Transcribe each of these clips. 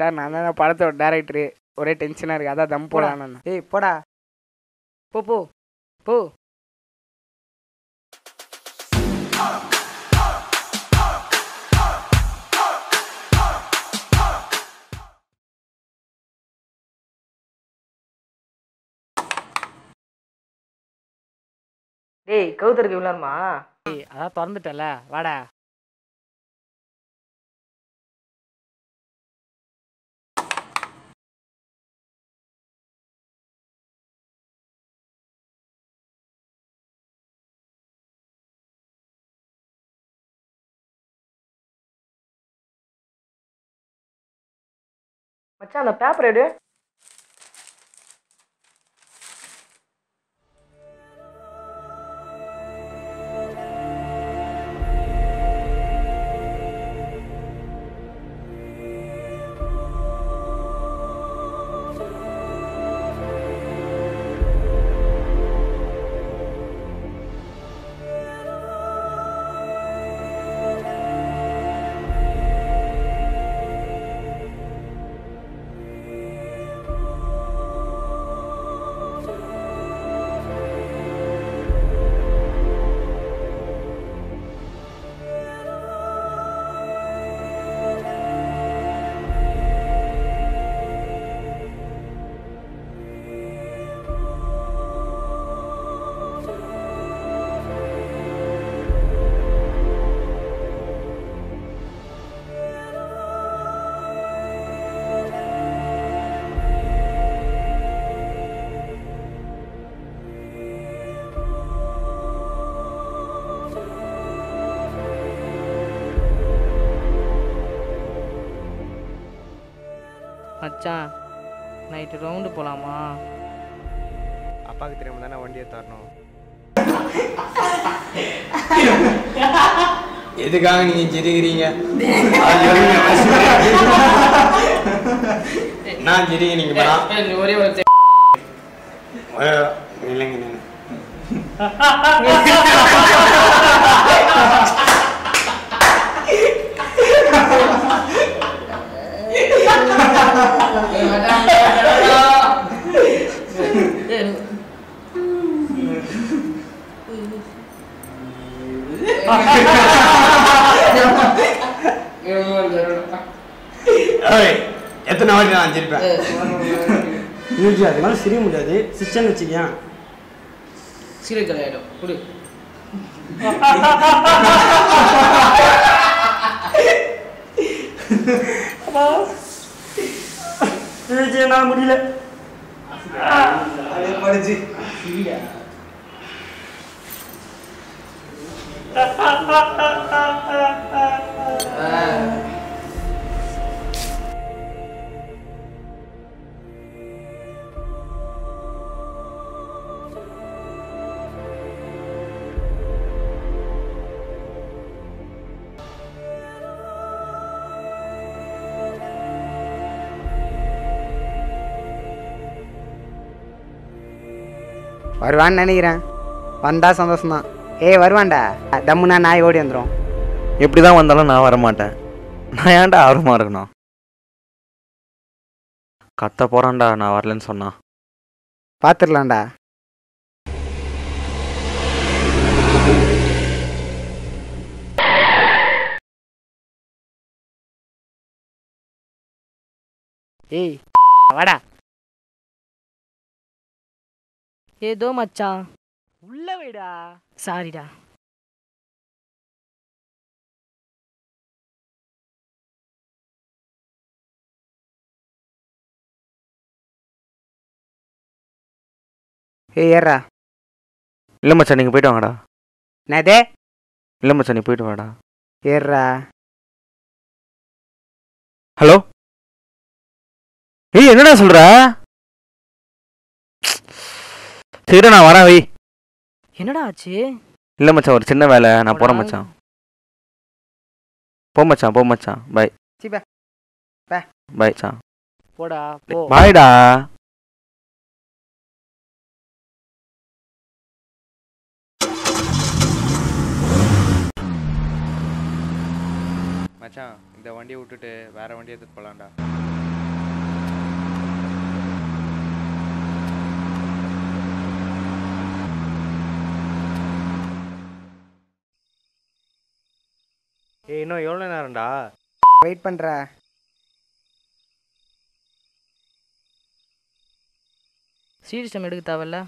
Sir நான் தான் படத்தோட டேரக்டரு. ஒரே டென்ஷனாக இருக்குது, அதான் தம் போடலான்னு. ஏய் போடா, போ போ போ. டேய் கவுத்தருக்கு விளாடுமா? ஏய் அதான் திறந்துட்டல, வாடா. மச்சான் அந்த பேப்பர் எடு. மச்சான் நைட்டு ரவுண்டு போகலாமா? அப்பாவுக்கு தெரியாம தானே வண்டியை தரணும். எதுக்காக நீங்க சிரிக்கிறீங்க? நான் சிரிக்கிறீங்க ஒரே ஒரு இல்லைங்க. எத்தனை வாட்டி நான் சிரிப்பேன்? அது மாதிரி சிரிக்க முடியாது. சிச்சன் வச்சுக்கியா சீரை கலையாயிடும் கொடு. நான் முடியல. வருவான்னு நினைக்கிறேன். வந்தா சந்தோஷம்தான். ஏய் வருவான்டா, தம்முனா நாய் ஓடி வந்துடும். எப்படி தான் வந்தாலும் நான் வரமாட்டேன். நான் ஏன்டா ஆர்வமாக இருக்கணும்? கத்த போகிறான்டா நான் வரலன்னு சொன்னா. பார்த்துடலாம்டா. ஏய் வாடா. ஏதோ மச்சான் உள்ள வைடா. சாரிடா. ஏய் ஏறா. இல்லை மச்சான் நீங்கள் போயிட்டு வாங்கடா. என்னதே? இல்லை மச்சான் நீ போயிட்டு வாடா. ஏறா. ஹலோ ஏய் என்னடா சொல்ற? சரி நான் வரேன் வை. என்னடா ஆச்சு? இல்லை மச்சான் ஒரு சின்ன வேலை, நான் போகிறேன் மச்சான். போ மச்சான் போ மச்சான். பாய் பாய் சான். போடா போ. பாய்டா. மச்சான் இந்த வண்டியை விட்டுட்டு வேற வண்டியை எடுத்துட்டு போலாம்டா. ஏய் இன்னும் எவ்வளோ நேரம்டா? வெயிட் பண்ணுற. சீரியஸ் டைம் எடுக்க தேவையில்ல.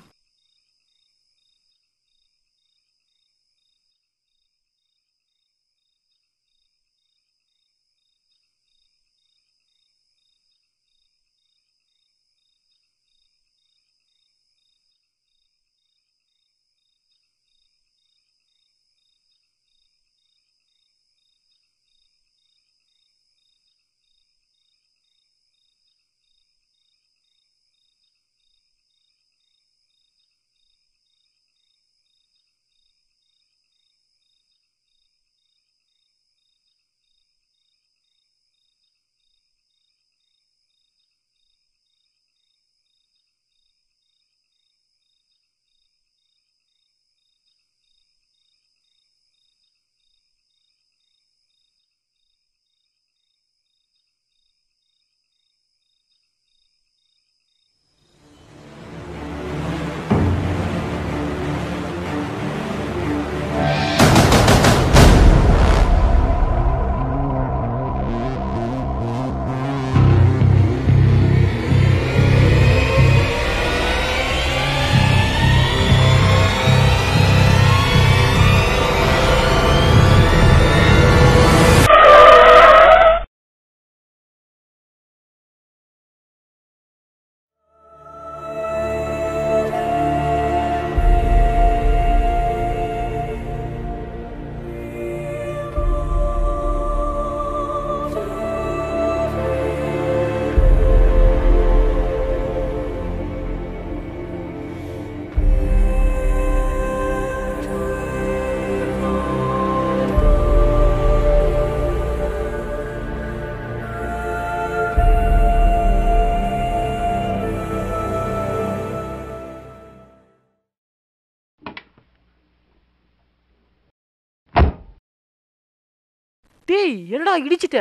டேய் என்னடா இடிச்சிட்ட?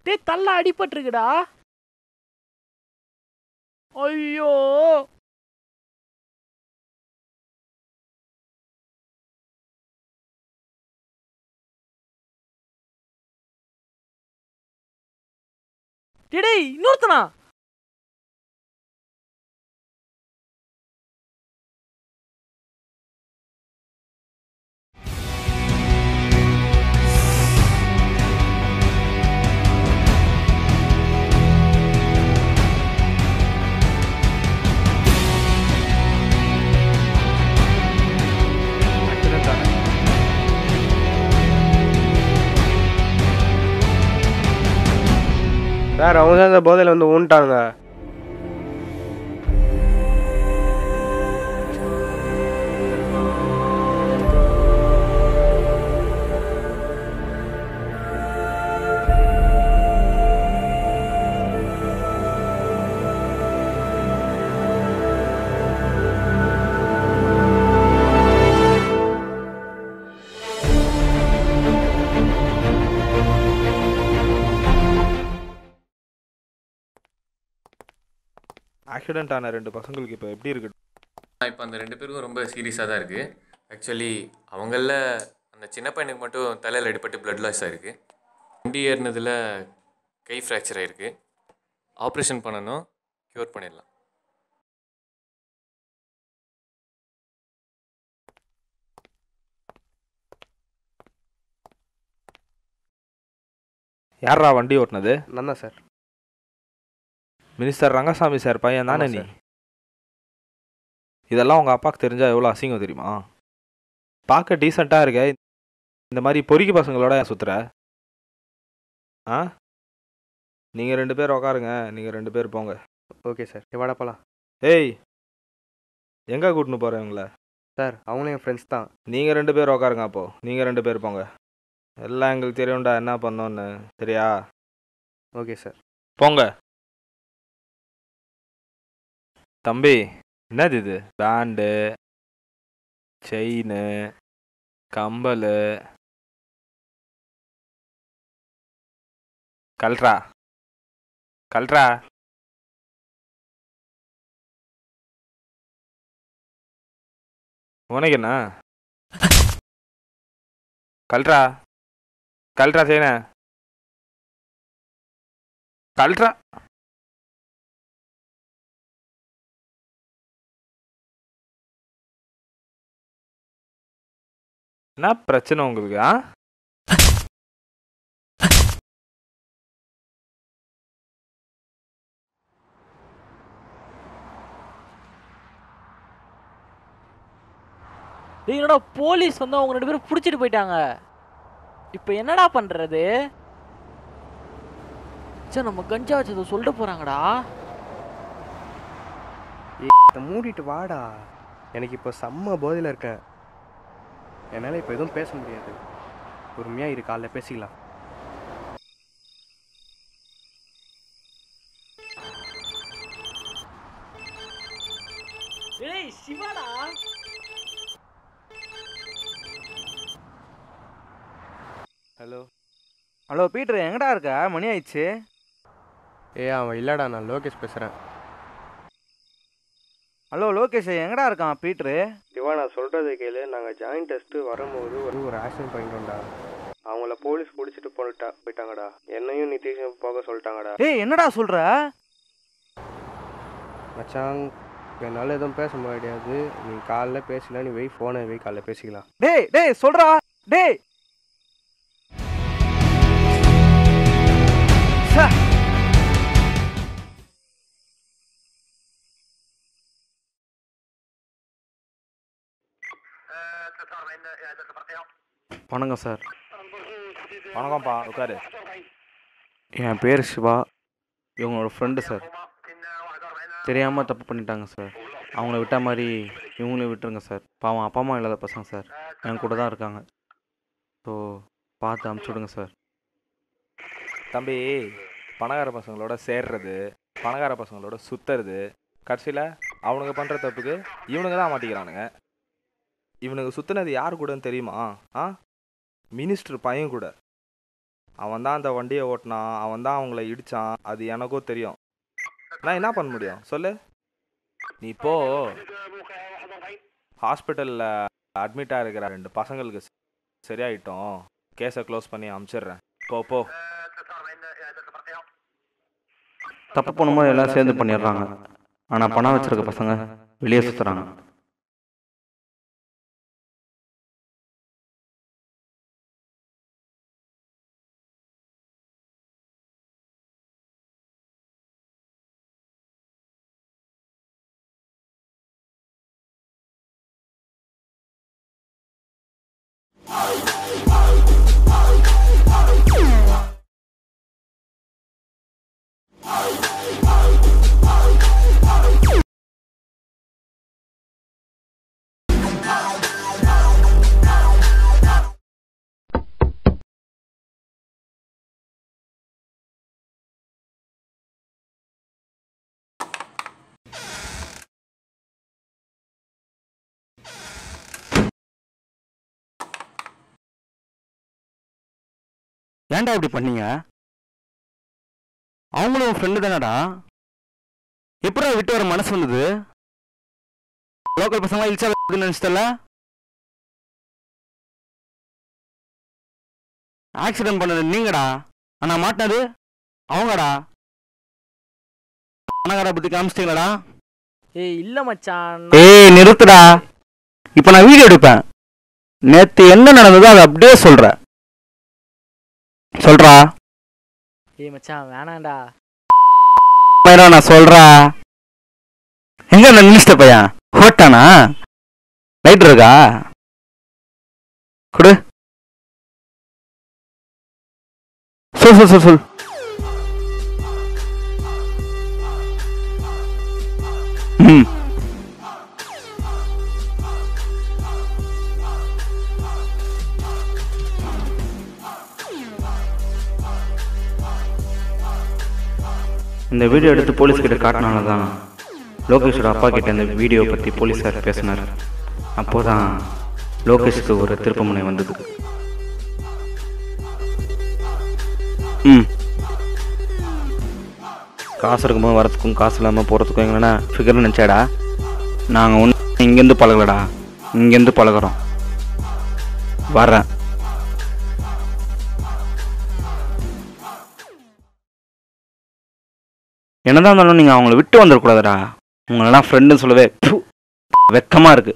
டேய் தள்ள அடிபட்டிருக்குடா. ஐயோ டேய் இன்னொருத்தனா? சார் அவங்க தான் இந்த போதையில் வந்து ஊன்ட்டாங்க. ஆக்சிடென்ட் ஆன 2 பசங்களுக்கு இப்போ எப்படி இருக்கு? இப்போ அந்த 2 பேருக்கும் ரொம்ப சீரியஸாக தான் இருக்குது. ஆக்சுவலி அவங்களில் அந்த சின்ன பையனுக்கு மட்டும் தலையில் அடிபட்டு பிளட் லாஸ் ஆகிருக்கு. வண்டி ஏறினதில் கை ஃப்ராக்சர் ஆகிருக்கு. ஆப்ரேஷன் பண்ணணும், க்யூர் பண்ணிடலாம். யாரா வண்டி ஓட்டினது? நான் தான் சார். மினிஸ்டர் ரங்கசாமி சார் பையன் தானே நீ? இதெல்லாம் உங்கள் அப்பாவுக்கு தெரிஞ்சால் எவ்வளோ அசிங்கம் தெரியுமா? பார்க்க டீசெண்டாக இருக்க, இந்த மாதிரி பொறுக்கி பசங்களோட சுற்றுற. ஆ நீங்கள் 2 பேர் உக்காருங்க, நீங்கள் 2 பேர் போங்க. Okay sir. எவாடா போகலாம். ஏய் எங்கே கூட்டின்னு போகிறவங்கள? சார் அவங்களும் என் ஃப்ரெண்ட்ஸ் தான். நீங்கள் 2 பேர் உக்காருங்க. அப்போது நீங்கள் 2 பேர் போங்க. எல்லாம் எங்களுக்கு தெரியும்டா என்ன பண்ணோன்னு, சரியா? Okay sir. போங்க. தம்பி என்னது இது? பேண்டு, செயின், கம்பல், கல்றா கல்றா. உனக்கு என்ன? கல்றா. கல்ட்ரா செய்யண கல்ட்ரா. என்ன பிரச்சனை உங்களுக்கு? என்னடா போலீஸ் வந்து அவங்க 2 பேரும் பிடிச்சிட்டு போயிட்டாங்க. இப்போ என்னடா பண்றது? சே நம்ம கஞ்சா வச்சதை சொல்லிட்டு போறாங்கடா. மூடிட்டு வாடா. எனக்கு இப்போ செம்ம போதையில் இருக்கேன். என்னால் இப்போ எதுவும் பேச முடியாது. பொறுமையாக இரு, காலைல பேசிக்கலாம். ஏய் சிவாடா. ஹலோ ஹலோ பீட்டர், எங்கடா இருக்க? மணி ஆயிடுச்சு. அவன் இல்லைடா, நான் லோகேஷ் பேசுகிறேன். ஹலோ லோகேஷ், எங்கடா இருக்கான் பீட்ரு? சிவா, நான் சொல்கிறத கேளு. நாங்கள் ஜாயின் டெஸ்ட்டு வரும்போது ஒரு ஆக்சிடென்ட் பண்ணிட்டோம்டா. அவங்கள போலீஸ் பிடிச்சிட்டு போயிட்டாங்கடா. என்னையும் நிதிஷும் போக சொல்லிட்டாங்கடா. ஏய் என்னடா சொல்ற? மச்சான், என்னால் எதுவும் பேச முடியாது. நீ காலைல பேசலாம். நீ ஃபோனை காலைல பேசிக்கலாம். டேய் சொல்றா. டேய் வணக்கம் சார். வணக்கம்ப்பா, உட்காரு. என் பேர் சிவா. இவங்களோட ஃப்ரெண்டு சார். தெரியாமல் தப்பு பண்ணிட்டாங்க சார். அவங்கள விட்ட மாதிரி இவங்களையும் விட்டுருங்க சார். பாவம் அப்பா அம்மா இல்லாத பசங்க சார். என் கூட தான் இருக்காங்க. ஸோ பார்த்து அமுச்சு விடுங்க சார். தம்பி, பணக்கார பசங்களோட சேர்றது, பணக்கார பசங்களோட சுற்றுறது, கடைசியில் அவனுங்க பண்ணுற தப்புக்கு இவனுங்க தான் மாட்டிக்கிறானுங்க. இவனுக்கு சுற்றுனது யார் கூடன்னு தெரியுமா? மினிஸ்டர் பையன் கூட. அவன் தான் அந்த வண்டியை ஓட்டினான், அவன் தான் அவங்கள இடித்தான். அது எனக்கும் தெரியும். நான் என்ன பண்ண முடியும் சொல்லு? நீ இப்போ ஹாஸ்பிட்டலில் அட்மிட்டாக இருக்கிற 2 பசங்களுக்கு சரியாயிட்டோம். கேஸை க்ளோஸ் பண்ணி அனுப்பிச்சிடுறேன். போ. தப்பு பண்ணும்போது எல்லாம் சேர்ந்து பண்ணிடுறாங்க. ஆனால் பணம் வச்சிருக்க பசங்க வெளியே சுற்றுறாங்க. ஏன்டா இப்படி பண்ணீங்க? அவங்களும் ஃப்ரெண்டு தானடா. எப்படா விட்டு வர மனசு வந்தது? லோக்கல் பசங்க இல்சா நினைச்சிட்டல. ஆக்சிடென்ட் பண்ணது நீங்கடா, ஆனா மாட்டினது அவங்கடா. பணக்கார புத்தி காமிச்சிட்டீங்களாடா. ஏய் இல்ல மச்சான். ஏய் நிறுத்துடா. இப்ப நான் வீடியோ எடுப்பேன். நேத்து என்ன நடந்ததோ அதை அப்படியே சொல்றா. ஏய் மச்சான் வேணாண்டா. நான் சொல்றா. எங்க நான் மினிஸ்டர் பையன் ஹோட்டானா? லைட் இருக்கா? கொடு. சொல். இந்த வீடியோ எடுத்து போலீஸ் கிட்ட காட்டினால தான் லோகேஷோட அப்பா கிட்ட இந்த வீடியோ பற்றி போலீஸார் பேசினார். அப்போதான் லோகேஷுக்கு ஒரு திருப்பமுனை வந்தது. காசு இருக்கும்போது வரத்துக்கும் காசு இல்லாமல் போகிறதுக்கும் எங்கன்னா ஃபிகர் நினச்சாடா. நாங்கள் ஒன்று இங்கேருந்து பழகலடா, இங்கேருந்து பழகிறோம். வரேன். என்னதான் இருந்தாலும் நீங்கள் அவங்கள விட்டு வந்துடக்கூடாதுடா. உங்களெல்லாம் ஃப்ரெண்டுன்னு சொல்லவே வெக்கமாக இருக்கு.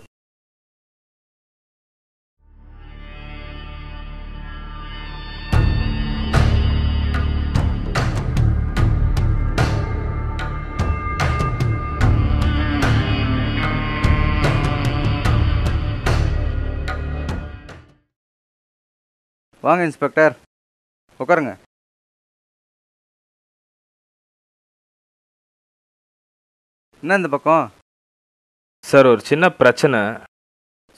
வாங்க இன்ஸ்பெக்டர், உட்காருங்க. என்ன இந்த பக்கம்? சார் ஒரு சின்ன பிரச்சனை.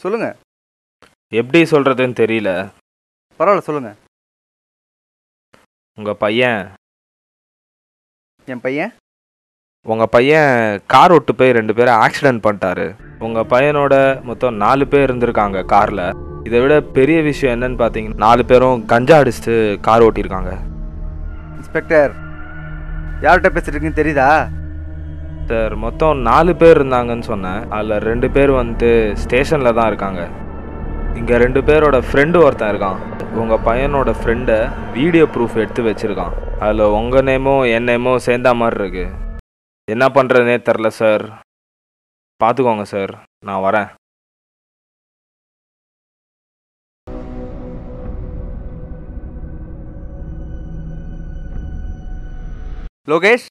சொல்லுங்க. எப்படி சொல்கிறதுன்னு தெரியல. பரவாயில்ல, சொல்லுங்க. உங்கள் பையன் என் பையன் உங்கள் பையன் கார் ஓட்டு போய் 2 பேரை ஆக்சிடென்ட் பண்ணிட்டாரு. உங்கள் பையனோட மொத்தம் 4 பேர் இருந்திருக்காங்க காரில். இதை விட பெரிய விஷயம் என்னன்னு பார்த்தீங்கன்னா 4 பேரும் கஞ்சா அடிச்சுட்டு கார் ஓட்டியிருக்காங்க. இன்ஸ்பெக்டர், யார்கிட்ட பேசிட்டு இருக்குன்னு தெரியுதா? சார் மொத்தம் 4 பேர் இருந்தாங்கன்னு சொன்னேன். அதில் 2 பேர் வந்து ஸ்டேஷனில் தான் இருக்காங்க. இங்கே 2 பேரோட ஃப்ரெண்டு ஒருத்தன் இருக்கான். உங்கள் பையனோட ஃப்ரெண்டை வீடியோ ப்ரூஃப் எடுத்து வச்சுருக்கான். அதில் உங்கள் நேமும் என் நேமும் சேர்ந்தா மாதிரி இருக்கு. என்ன பண்ணுறதுனே தெரில சார். பார்த்துக்கோங்க சார், நான் வரேன். லோகேஷ்,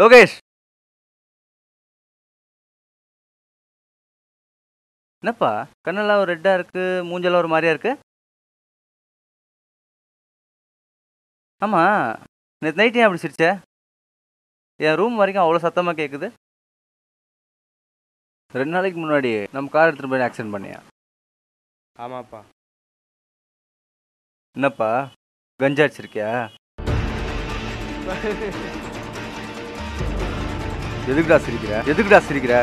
லோகேஷ், என்னப்பா கண்ணெல்லாம் ஒரு ரெட்டாக இருக்கு, மூஞ்செல்லாம் ஒரு மாதிரியா இருக்கு? ஆமாம், நேற்று நைட்டு ஏன் அப்படி சிரிச்ச? என் ரூம் வரைக்கும் அவ்வளோ சத்தமாக கேட்குது. 2 நாளைக்கு முன்னாடி நம்ம கார் எடுத்துகிட்டு போய் ஆக்சிடென்ட் பண்ணியா? ஆமாப்பா. என்னப்பா கஞ்சா அடிச்சிருக்கியா? எதுக்குடா சிரிக்கிற? எதுக்குடா சிரிக்கிற?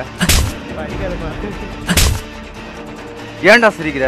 ஏன்டா சிரிக்கிற?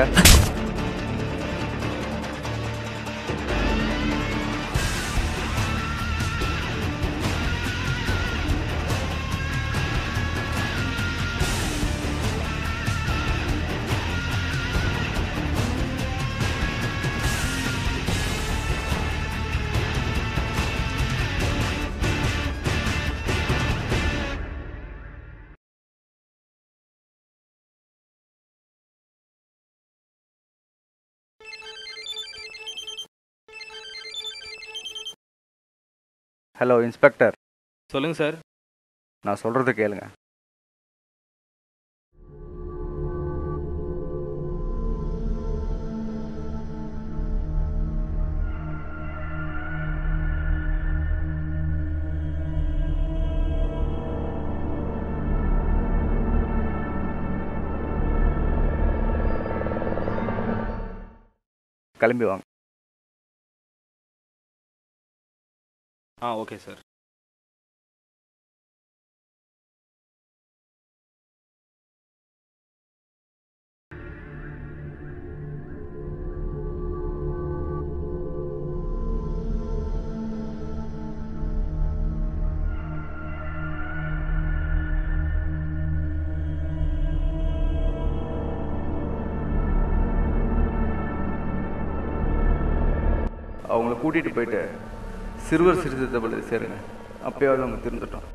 Hello inspector. சொல்லுங்கள் சார். நான் சொல்கிறது கேளுங்க. கிளம்பி வாங்க. Okay sir. அவங்கள கூட்டிகிட்டு போயிட்டு சிறுவர் சிறுத்தை பள்ளி சேருங்க. அப்பயாவது அவங்க திருந்துட்டோம்.